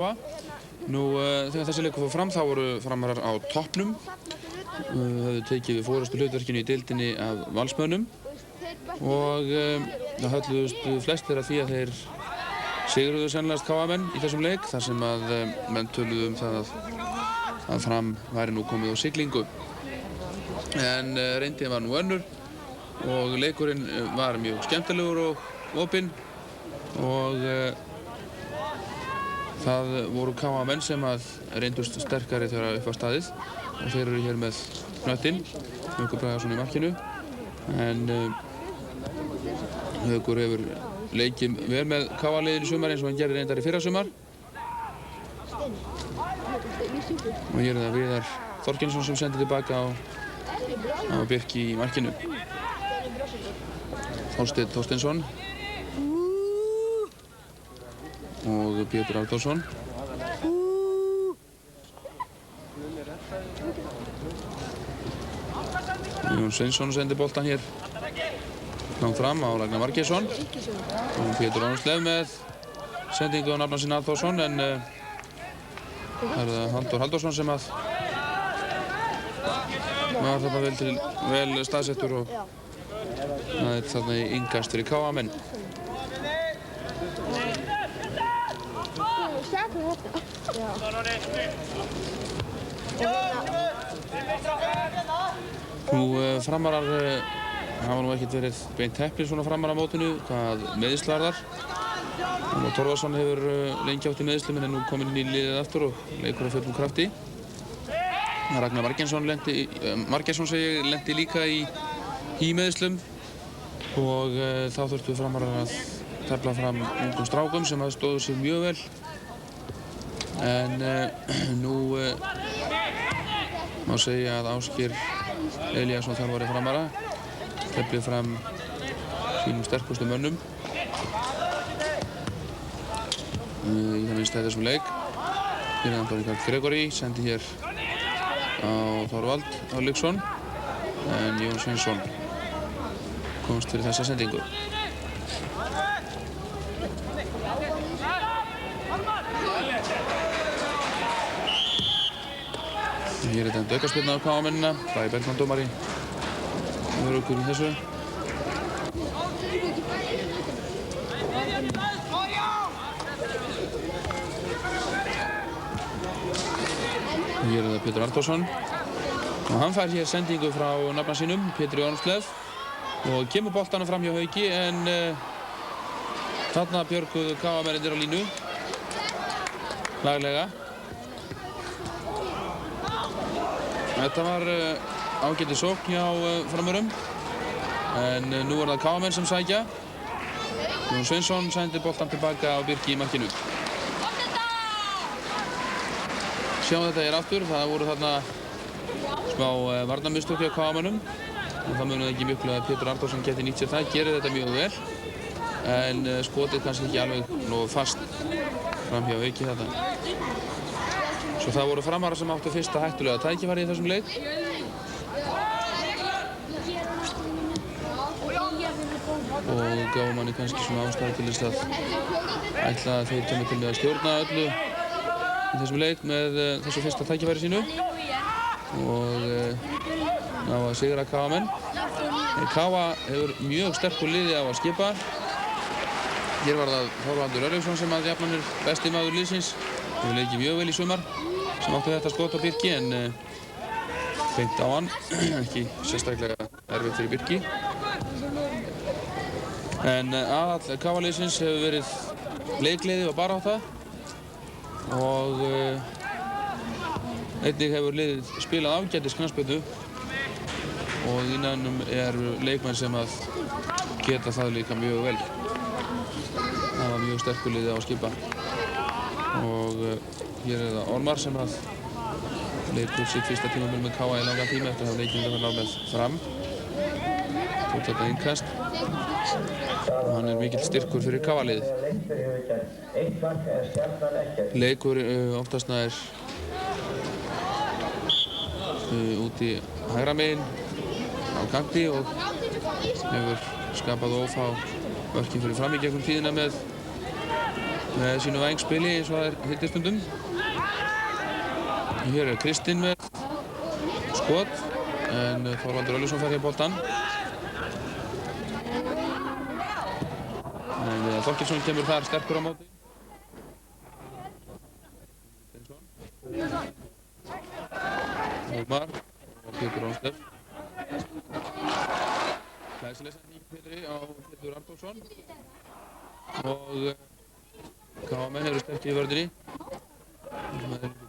Þegar þessi leikur fór fram þá voru Framarar á toppnum. Höfðu tekið við forystu hlutverkinu í deildinni af Valsmönnum og það hölluðust flestir af því að þeir sigruðu sennilegast KA-menn í þessum leik þar sem að menn töluðu það að Fram væri nú komið á siglingu. En reyndin var nú önnur og leikurinn var mjög skemmtilegur og opinn og það voru KA-menn sem að reyndust sterkari þegar upp á staðið og þeir eru hér með knöttinn, Haukur Bragason í markinu. En Haukur hefur leikið vel með KA-liðinu í sumar eins og hann gerði reyndar í fyrra sumar. Og hér er það Viðar Þorgeirsson sem sendir tilbaka á Birki í markinu. Þorsteinn Þorsteinsson og Pétur Arnþórsson. Jón Sveinsson sendir boltan hér langt fram á Ragnar Margeirsson og Pétur Árnslef með sendingu á nafna sinn Arnþórsson en það er það Halldór Halldórsson sem að var þarna vel staðsettur og það er þarna í innkast fyrir KA-menn. Framarar hafa nú ekkert verið beint heppnir svona Framarar á mótinu hvað meiðsl varðar. Torfarsson hefur lengi átt í meiðslum en er nú kominn inn í liðið aftur og leikur á fullum krafti. Ragnar Margeirsson lenti líka í meiðslum og þá þurftu Framarar að tefla fram ungum strákum sem stóðu sig mjög vel. En nú má segja að Ásgeir Elíasson þjálfari Framara teflið fram sínum sterkustu mönnum í það minnsta í þessum leik. Hér er Andóri Karl Gregori, sendi hér á Þorvald Örlygsson en Jón Sveinsson komst fyrir þessa sendingu. Hér er þetta aukaspyrna á KA-mennina, Bragi Bergmann dómari hefur okkur í þessu. Hér er það Pétur Arnþórsson og hann fær hér sendingu frá nafna sínum, Pétri Árnslef og kemur boltanum fram hjá Hauki en þarna björguðu KA-mennirnir á línu laglega. Þetta var ágætis sókn hjá Framarum en nú er það KA-menn sem sækja. Jón Sveinsson sendir boltan tilbaka á Birki í markinu. Sjáum þetta hér aftur, það voru þarna smá varnarmistök hjá KA-mennum og það munið ekki mjög að Pétur Arnþórsson geti nýtt sér það, gerir þetta mjög vel en skotið kannski ekki alveg nógu fast fram hjá Hauki þetta. Svo það voru Framarar sem áttu fyrsta hættulega tækifæri í þessum leik. Og gáfu manni kannski svona ástæðu til þess að ætla að þeir kemur til með að stjórna öllu í þessum leik með þessu fyrsta tækifæri sínu og ná að sigra KA-menn. KA hefur mjög sterkur liði á að skipa. Hér var það Þorvaldur Örlygsson sem að jafnan er besti maður liðsins. Hefur leikið mjög vel í sumar sem átti þetta skot á Birki en beint á hann, ekki sérstaklega erfitt fyrir Birki. En aðall KA-liðsins hefur verið leikgleði og barátta og einnig hefur liðið spilað ágætis knattspyrnu og innanum eru leikmenn sem að geta það líka mjög vel. Það var mjög sterkur liðið á að skipa og hér er það Ormar sem að leikur sitt fyrsta tímabil með KA í langan tíma eftir að hafa leikið undanfarið ár með Fram. Tók þetta innkast og hann er mikill styrkur fyrir KA-liðið. Leikur oftast nær úti hægra megin á kanti og hefur skapað ófá mörkin fyrir Fram í gegnum tíðina með með sínu vængspili eins og það heitir stundum. Hér Kristinn með skot, en Þorvaldur Örlygsson fær hér boltann. En Þorkelsson kemur þar sterkur á móti. Ómar og Pétur Rónsteff. Glæsileg sending Pétri á Pétur Arnþórsson. Og KM eru sterkir í vörðinni.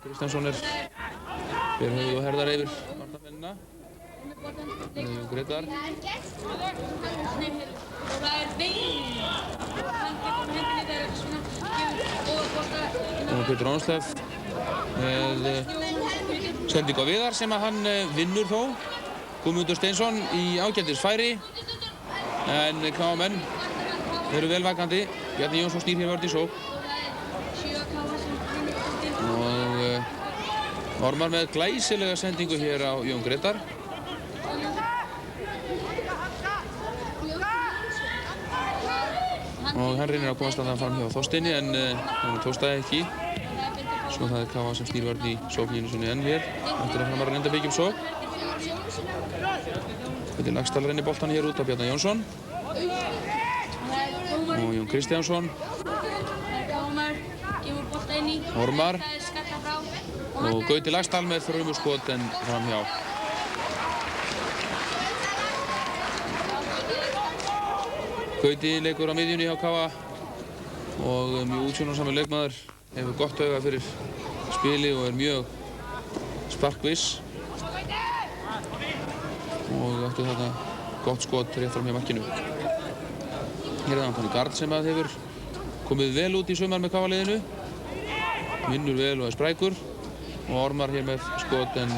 Kristjánsson fyrir höfuð og herðar yfir varnarmennina. Jón Grétar. Og Pétur Rónsteff með sending á Viðar sem að hann vinnur þó. Guðmundur Steinsson í ágætis færi. En KM eru vel vakandi. Bjarni Jónsson snýr hér vörð í sókn. Og Ormar með glæsilega sendingu hér á Jón Grétar. Og hann reynir að komast að það fram hjá Þorsteini en hann tókst það ekki. Svo það KA sem snýr vörð í sókninu sinni enn hér. Eftir að Framar reynda byggjum sókn. Þetta Laxdal reynir boltan hér út á Bjarni Jónsson. Og Jón Kristjánsson. Ormar. Og Gauti Laxdal með þrumuskot en framhjá. Gauti leikur á miðjunni hjá KA og mjög útsjónarsamur leikmaður. Hefur gott auga fyrir spili og mjög sparkviss. Og átti þarna gott skot rétt fram hjá markinu. Hér Antoni Gard sem að hefur komið vel út í sumar með KA-liðinu. Vinnur vel og sprækur. Og Ormar hér með skot en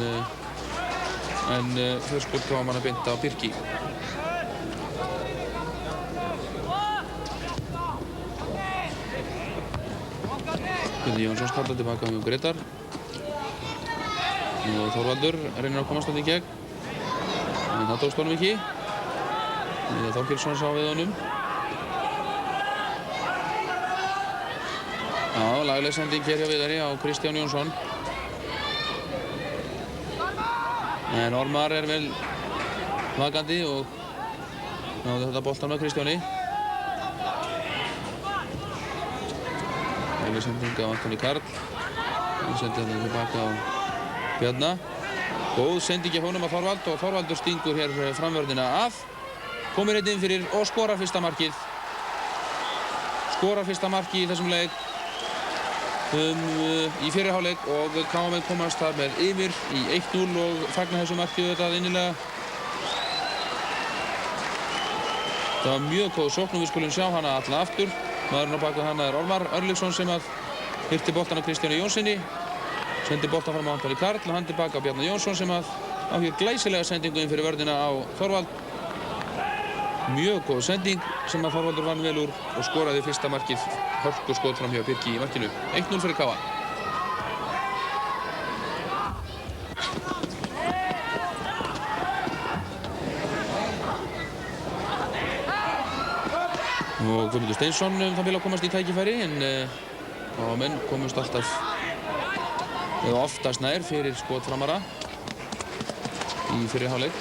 fyrir skot KA mann að beinta á Birki. Bjarni Jónsson skallar tilbaka á Jón Grétar. Og Þorvaldur reynir að komast þarna í gegn. En það tókst honum ekki. Þorkelsson sá við honum. Já, lagleg sending hér hjá Viðari á Kristján Jónsson. En Ormar vel vakandi og náði þetta boltan með Kristjáni. Lagleg sending á Antoni Karl. Hann sendi þetta tilbaka á Bjarna. Góð sending hjá honum á Þorvald og Þorvaldur stingur hér framvörðina af. Komir einn inn fyrir og skorar fyrsta markið. Skorar fyrsta markið í þessum leik í fyrri hálfleik og KM komast þar með yfir í 1-0 og fagna þessu markið auðvitað innilega. Það var mjög góð sókn og við skulum sjá hana alla aftur. Maðurinn á bak við hana Ormar Örlygsson sem að hirti boltan á Kristjáni Jónssoni. Sendi boltan fram á Antoni Karl og hann tilbaka á Bjarni Jónsson sem að á hér glæsilega sendingu inn fyrir vörðina á Þorvald. Mjög góð sending sem að Þorvaldur vann vel úr og skoraði fyrsta markið. Hörkuskot fram hjá Birki í markinu. 1-0 fyrir KA. Og Guðmundur Steinsson það vil að komast í tækifæri en menn komast alltaf eða oftast nær fyrir skot framara í fyrri hálfleik.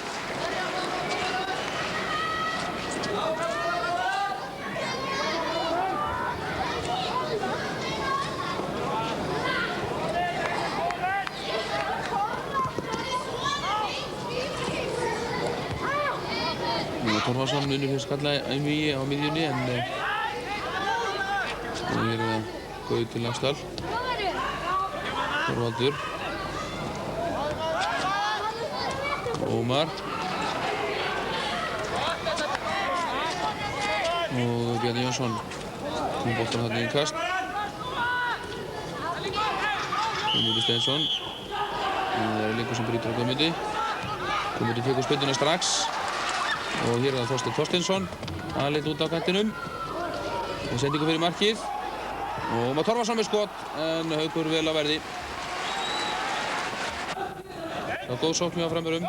Torfarsson unnur fyrir skalla einvígi á miðjunni en hér það Gauti Laxdal. Þorvaldur. Ómar. Og Bjarni Jónsson. Hún boltar þarna í innkast. Guðmundur Steinsson. Það lengur sem brýtur á Guðmundi. Guðmundi tekur spyrnuna strax. Og hér það Þorsteinn Þorsteinsson. Hann leit út á kantinum. Og sendingu fyrir markið. Og Ómar Torfarsson með skot en Haukur vel á verði. Það var góð sókn hjá framörum.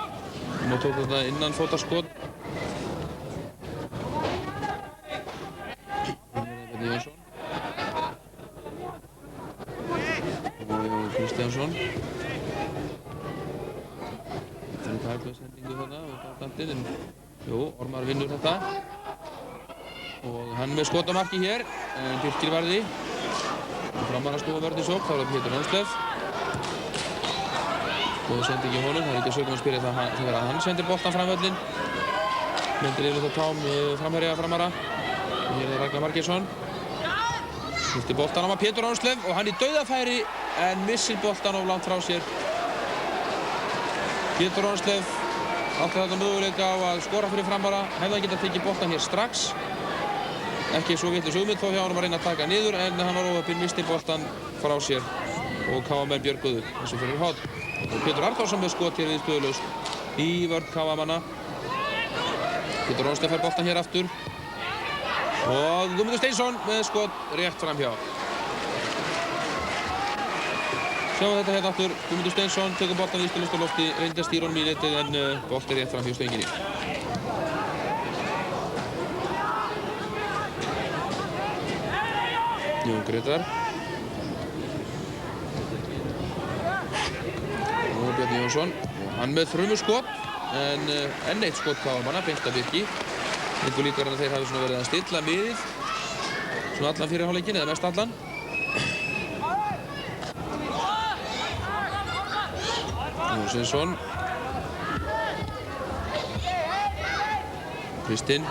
Nú tók þetta innan fótarskot. Bjarni Jónsson. Stefánsson. Það er tæklega sendingu þarna út á kantinn, en jú, Ormar vinnur þetta. Og hann með skot á marki hér, en Birkir varði. Framar að snúa vörn í sókn, þá er það Pétur Rönnsteff. Góð sending í honum, það er ekki að sögum að spyrja það þegar hann sendir boltan framvöllin. Myndir yfirleitt á tám framherja framara. Hér er Ragnar Margeirsson. Snýtti boltan á maður Pétur Rönnsteff og hann í dauðafæri en missir boltan of langt frá sér. Pétur Rönnsteff átti þarna möguleika á að skora fyrir framara. Hefði hann getað tekið boltan hér strax. Ekki svo vitlaus hugmynd þó hjá honum að reyna að taka niður en hann var óheppinn, missti boltan frá sér og KA-menn björguðu þessu fyrir horn. Og Pétur Arnþórsson með skot hér viðstöðulaust í vörn KA-manna. Pétur Rönnsteff fær boltan hér aftur og Guðmundur Steinsson með skot rétt framhjá. Sjáum þetta hérna aftur, Guðmundur Steinsson tekur boltan viðstöðulaust á lofti, reyndi að stýra honum í netið en bolti rétt framhjá stönginni. Jón Grétar og Bjarni Jónsson og hann með þrumuskot en enn eitt skot KA-manna, beint að Birki. Einhver líkar en þeir hafi svona verið að stilla miðið svona allan fyrir hálfleikinn eða mest allan. Og Sveinsson Kristinn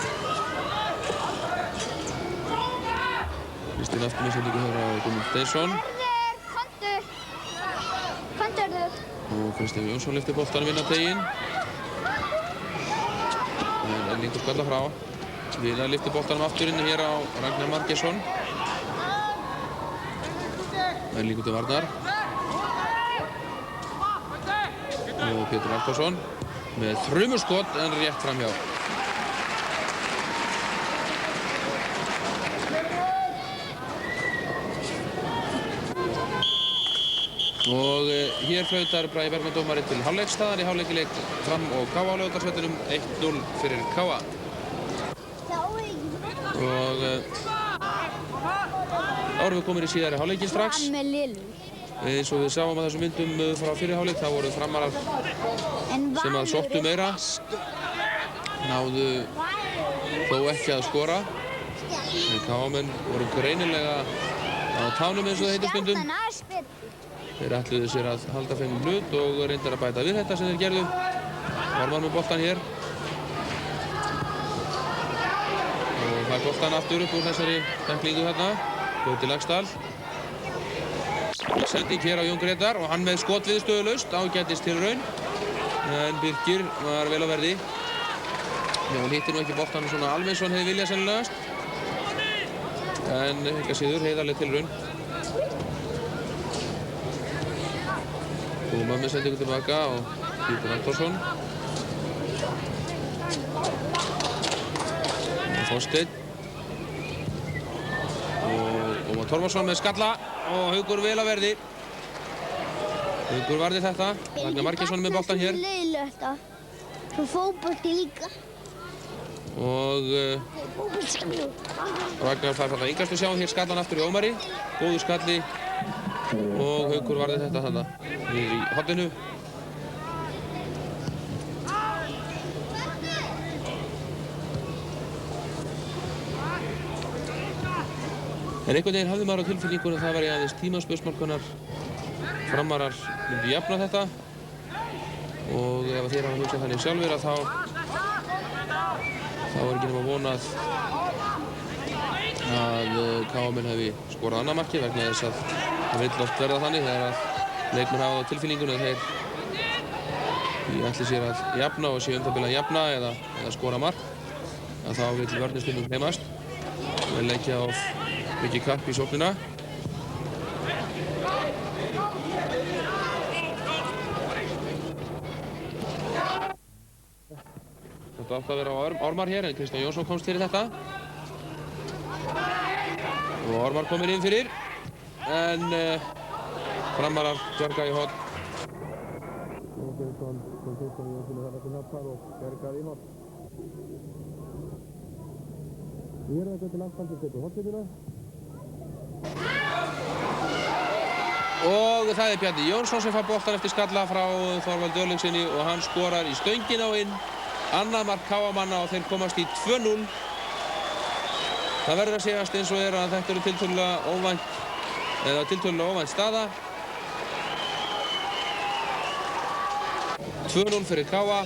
aftur með sendingu hér á Guðmund Steinsson. Og Kristján Jónsson lyftir boltanum inn á teginn. En Erlingur skalla frá. Viðar lyftir boltanum aftur inn hér á Ragnar Margeirsson. Erlingur til varnar. Og Pétur Arnþórsson með þrumuskot en rétt framhjá. Og hér flautar Bragi Bergmann dómari til hálfleiksstaðar í hálfleik Fram og KA á Laugardalsvellinum 1-0 fyrir KA. Og þá erum við komin í síðari hálfleikinn strax. Eins og við sáum að þessum myndum frá fyrri hálfleik, þá voru framarar sem að sóttu meira. Náðu þó ekki að skora. En KA-menn voru greinilega á tánum eins og það heitir stundum. Þeir ætluðu sér að halda þeim hlut og reyndar að bæta við þetta sem þeir gerðu. Ormar með boltan hér. Og það er boltan aftur upp úr þessari tæklingu þarna. Gauti Laxdal. Sending hér á Jón Grétar og hann með skot viðstöðulaust, ágætist til raun. En Birkir var vel á verði. Jón hittir nú ekki boltan svona alveg eins og hann hefði viljað sennilegast. En ekki að síður heiðarlega til raun. Og með sendingu tilbaka og Pétur Arnþórsson. Þorsteinn. Og Ómar Torfarsson með skalla og Haukur vel á verði. Haukur varði þetta. Ragnar Margeirsson með boltan hér. Svo fótbolti líka. Og Ragnar þarf þarna yngast að sjá hér skallan aftur í Ómari. Góður skalli. Og Haukur varði þetta þarna í horninu. En einhvern veginn hafði maður á tilfinningunni að það væri aðeins tímaspursmál hvenær framarar myndu jafna þetta. Og ef þeir hafa hugsað þannig sjálfir að þá er ekki nema vonað að KA-menn hefði skorað annað markið vegna þess að það vill oft verða þannig þegar að leikmenn hafa á tilfinningunni að þeir ætli sér að jafna og séu það bil að jafna eða skora mark, að þá vill vörnin stundum heimast og leggja á mikið kapp í sóknina. Þetta átti að vera á Ormar hér en Kristján Jónsson komst fyrir þetta. Og Ormar komir inn fyrir en framarar bjarga í horn. Jónsson kom Kristján Jónsson þarna til hjálpar og bjargaði í horn. Hér er þetta til Laxdal sem tekur hornlínuna. Og það er Bjarni Jónsson sem fær boltan eftir skalla frá Þorvaldi Örlygssyni og hann skorar í stöngina á inn. Annað mark KA-manna og þeir komast í 2-0. Það verður að segjast eins og að þetta eru tiltölulega óvænt staða. 2-0 fyrir KA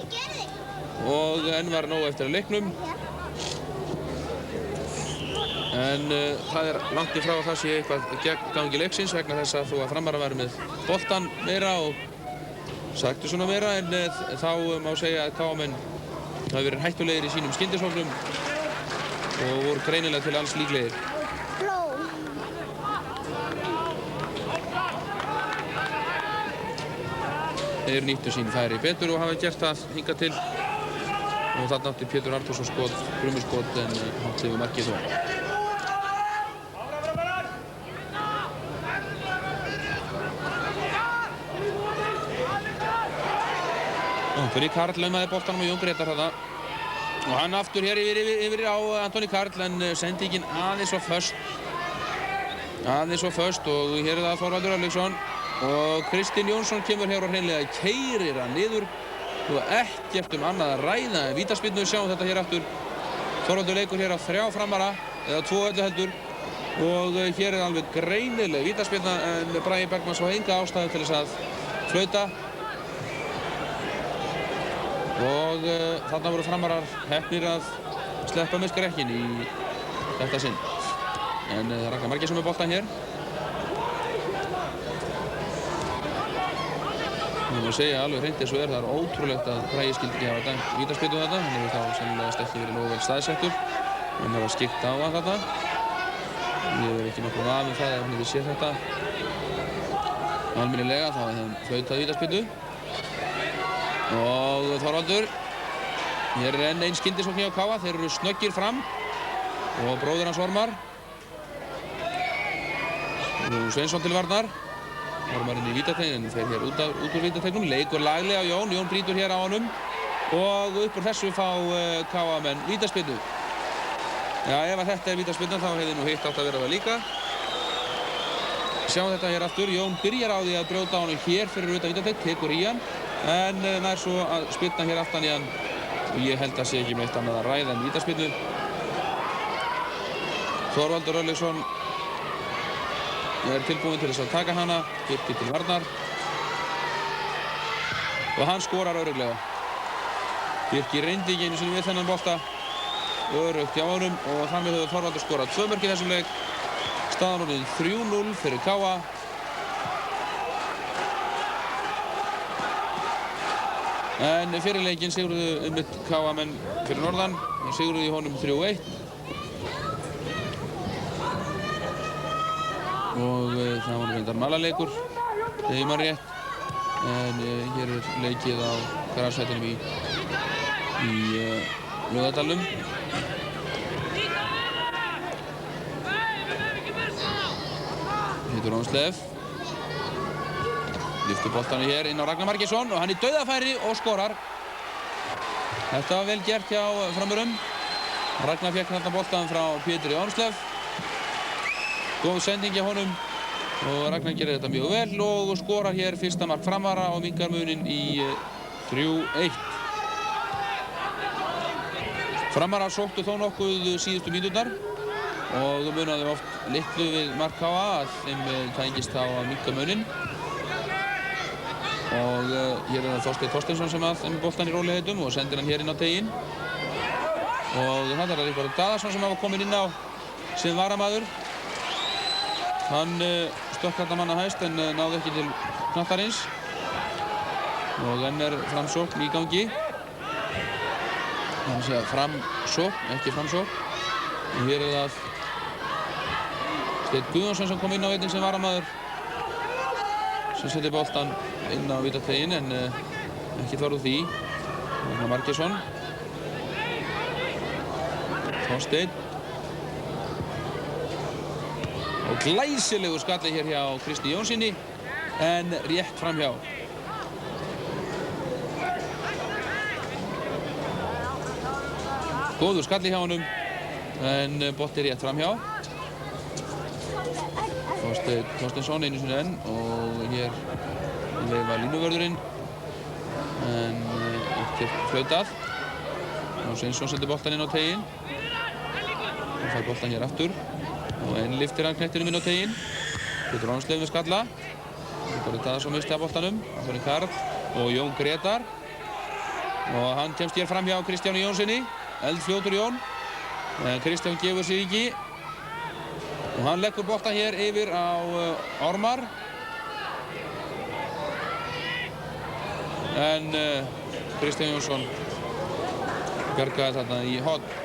og enn var nóg eftir að leiknum. En það er langt í frá að það sé eitthvað gegn gangi leiksins vegna þess að þú að Framarar væru með boltan meira og saktu svona meira, en þá má segja að KA-menn hafa verið hættulegir í sínum skyndisóknum og voru greinilega til alls líklegir. Þeir nýttu sín færi betur og hafa gert það hingað til. Og þarna átti Pétur Artúrsson grummuskot en hátt yfir markið þó. Fyrir Karl laumaði boltanum og Jón Gretar þarna. Og hann aftur hér yfir á Antoni Karl, en sendingin aðeins og föst. Og hér er það Þorvaldur Örlygsson. Og Kristinn Jónsson kemur hér og hreinlega keyrir hann niður. Og ekkert annað að ræða en vítaspyrnu. Sjáum þetta hér aftur. Þorvaldur leikur hér á 3 Framara, eða 2 öllu heldur. Og hér er alveg greinileg vítaspyrna, en Bragi Bergmann svo enga ástæðu til þess að flauta. Og þarna voru Framarar heppnir að sleppa með skrekkin í þetta sinn. En Ragnar Margeirsson með boltan hér. Ég má segja alveg hreint eins og það er ótrúlegt að Bragi skildi ekki hafa dæmt vítaspyrnu þetta. Hann hefur þá sennilegast ekki verið nógu vel staðsettur. Hann hefur skikkt á hann þarna. Ég hefur ekki nokkuð vafi það ef hann hefði séð þetta almennilega, þá hefði hann flautað vítaspyrnu. Og Þorvaldur. Hér er enn einn skyndisókn hjá KA. Þeir eru snöggir fram. Og bróðir hans Ormar. Sveinsson til varnar. Ormar inn í vítateiginn, fer hér út úr vítateignum. Leikur laglega á Jón. Jón brýtur hér á honum. Og upp úr þessu fá KA-menn vítaspyrnu. Já, ef þetta er vítaspyrna þá hefði nú hitt átt að vera það líka. Sjáum þetta hér aftur. Jón byrjar á því að brjóta honum hér fyrir utan vítateign. Tekur í hann. En nær svo að spyrna hér aftan í hann. Og ég held að sé ekki með eitt annað að ræða en vítaspyrnu. Þorvaldur Örlygsson er tilbúinn til þess að taka hana. Birkir til varnar. Og hann skorar örugglega. Birkir reyndi ekki einu sinni við þennan bolta. Öruggt hjá honum og þannig hefur Þorvaldur skorað 2 mörk í þessum leik. Staðan orðin 3-0 fyrir KA. En fyrir leikinn sigruðu einmitt KA-menn fyrir norðan. Þeir sigruðu í honum 3-1. Og það var reyndar malaleikur, þegar ég man rétt. En hér er leikið á grasvellinum í Laugardalnum. Pétur Ónslef. Lyftur boltanum hér inn á Ragnar Margeirsson og hann í dauðafæri og skorar. Þetta var vel gert hjá Framarum. Ragnar fékk þarna boltan frá Péturi Ónslef. Góð sending hjá honum og Ragnar gerir þetta mjög vel og skorar hér fyrsta mark Framara og minnkar muninn í 3-1. Framarar sóttu þó nokkuð síðustu mínúturnar og munaði oft litlu við mark KA að þeim tækist þá að minnka muninn. Og hér er það Þorsteinn Þorsteinsson sem að með boltan í rólegheitum og sendir hann hér inn á teiginn. Og þetta er Ríkharður Daðarsson sem hafa komið inn á sem varamaður. Hann stökk þarna manna hæst en náði ekki til knattarins. Og enn er framsókn í gangi. Það er að segja framsókn, ekki framsókn. Og hér er það Steinn Guðjónsson sem kom inn á einnig sem varamaður. Sem setti boltan inn á vítateiginn en ekki þarf úr því. Ragnar Margeirsson. Þorsteinn. Og glæsilegur skalli hér hjá Kristi Jónssoni en rétt framhjá. Góður skalli hjá honum en bolti rétt framhjá. Þorsteinn Þorsteinsson einu sinni enn og hér veifa línuvörðurinn en ekkert flautað. Sveinsson sendir boltan inn á teiginn. Hann fær boltan hér aftur og enn lyftir hann knettinum inn á teiginn. Pétur Ánsleif með skalla. Þorri Daðarsson misti af boltanum. Anthony Karl og Jón Gretar. Og hann kemst hér fram hjá Kristjáni Jónssoni. Eldfljótur Jón. En Kristján gefur sig ekki. Og hann leggur boltan hér yfir á Ármar. En Kristján Jónsson bjargaði þarna í horn.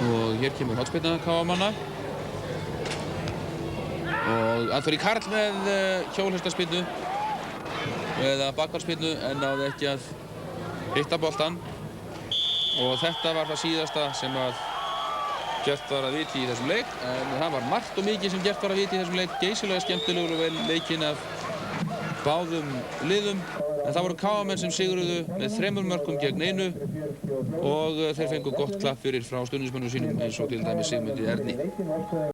Og hér kemur hornspyrna KA-manna. Og Anthony Karl með hjólhestaspyrnu eða bakvarðspyrnu en náði ekki að hitta boltan. Og þetta var það síðasta sem að gert var að viti í þessum leik. En það var margt og mikið sem gert var að viti í þessum leik. Geysilega skemmtilegur og vel leikinn af báðum liðum. En það voru KA-menn sem sigruðu með 3 mörkum gegn 1 og þeir fengu gott klapp fyrir frá stuðningsmönnum sínum eins og til dæmis Sigmundi Erni.